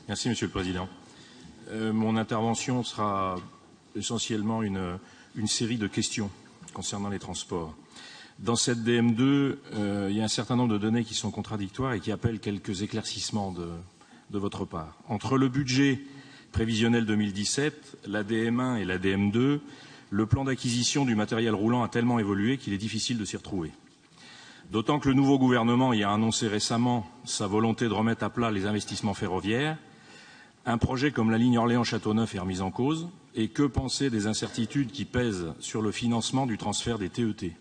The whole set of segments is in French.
Merci, Monsieur le Président. Mon intervention sera essentiellement une série de questions concernant les transports. Dans cette DM2, il y a un certain nombre de données qui sont contradictoires et qui appellent quelques éclaircissements de votre part. Entre le budget prévisionnel 2017, la DM1 et la DM2, le plan d'acquisition du matériel roulant a tellement évolué qu'il est difficile de s'y retrouver. D'autant que le nouveau gouvernement y a annoncé récemment sa volonté de remettre à plat les investissements ferroviaires. Un projet comme la ligne Orléans-Châteauneuf est remis en cause. Et que penser des incertitudes qui pèsent sur le financement du transfert des TET?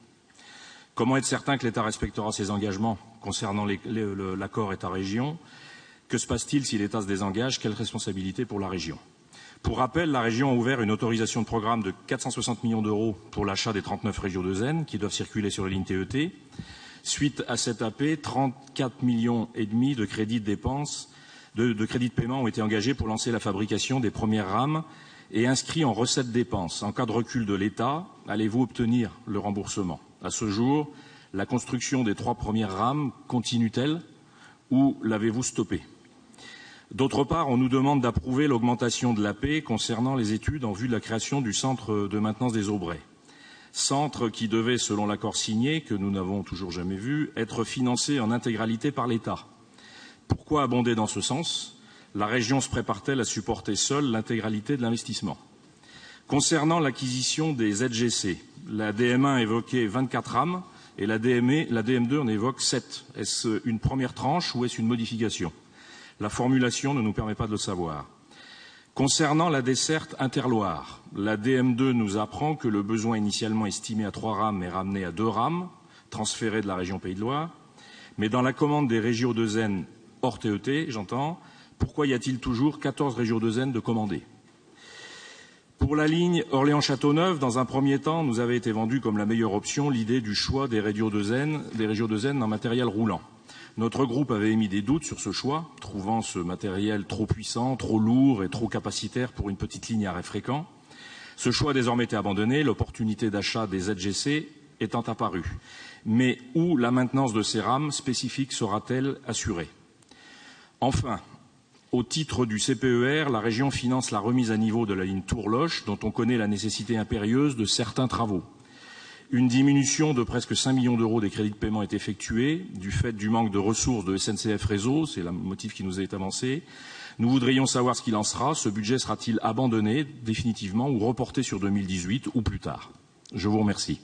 Comment être certain que l'État respectera ses engagements concernant l'accord État-région? Que se passe-t-il si l'État se désengage? Quelle responsabilité pour la région? Pour rappel, la région a ouvert une autorisation de programme de 460 millions d'euros pour l'achat des 39 régios de Zen qui doivent circuler sur les lignes TET. Suite à cette AP, 34 millions et demi de crédits de dépenses, de crédits de paiement ont été engagés pour lancer la fabrication des premières rames et inscrits en recettes dépenses. En cas de recul de l'État, allez-vous obtenir le remboursement? À ce jour, la construction des 3 premières rames continue-t-elle ou l'avez-vous stoppée? D'autre part, on nous demande d'approuver l'augmentation de l'AP concernant les études en vue de la création du centre de maintenance des Aubrais. Centre qui devait, selon l'accord signé, que nous n'avons toujours jamais vu, être financé en intégralité par l'État. Pourquoi abonder dans ce sens? La région se prépare-t-elle à supporter seule l'intégralité de l'investissement? Concernant l'acquisition des ZGC, la DM1 évoquait 24 rames et la DM2 en évoque 7. Est-ce une première tranche ou est-ce une modification? La formulation ne nous permet pas de le savoir. Concernant la desserte Interloire, la DM2 nous apprend que le besoin initialement estimé à 3 rames est ramené à 2 rames, transférées de la région Pays de Loire. Mais dans la commande des régios de Zen hors TET, j'entends, pourquoi y a-t-il toujours 14 régios de Zen de commandées? Pour la ligne Orléans-Châteauneuf, dans un premier temps, nous avait été vendue comme la meilleure option l'idée du choix des régios de Zen en matériel roulant. Notre groupe avait émis des doutes sur ce choix, trouvant ce matériel trop puissant, trop lourd et trop capacitaire pour une petite ligne à arrêt fréquent. Ce choix a désormais été abandonné, l'opportunité d'achat des ZGC étant apparue. Mais où la maintenance de ces rames spécifiques sera-t-elle assurée? Enfin, au titre du CPER, la région finance la remise à niveau de la ligne Tourloche, dont on connaît la nécessité impérieuse de certains travaux. Une diminution de presque 5 millions d'euros des crédits de paiement est effectuée du fait du manque de ressources de SNCF Réseau, c'est le motif qui nous est avancé. Nous voudrions savoir ce qu'il en sera. Ce budget sera-t-il abandonné définitivement ou reporté sur 2018 ou plus tard? Je vous remercie.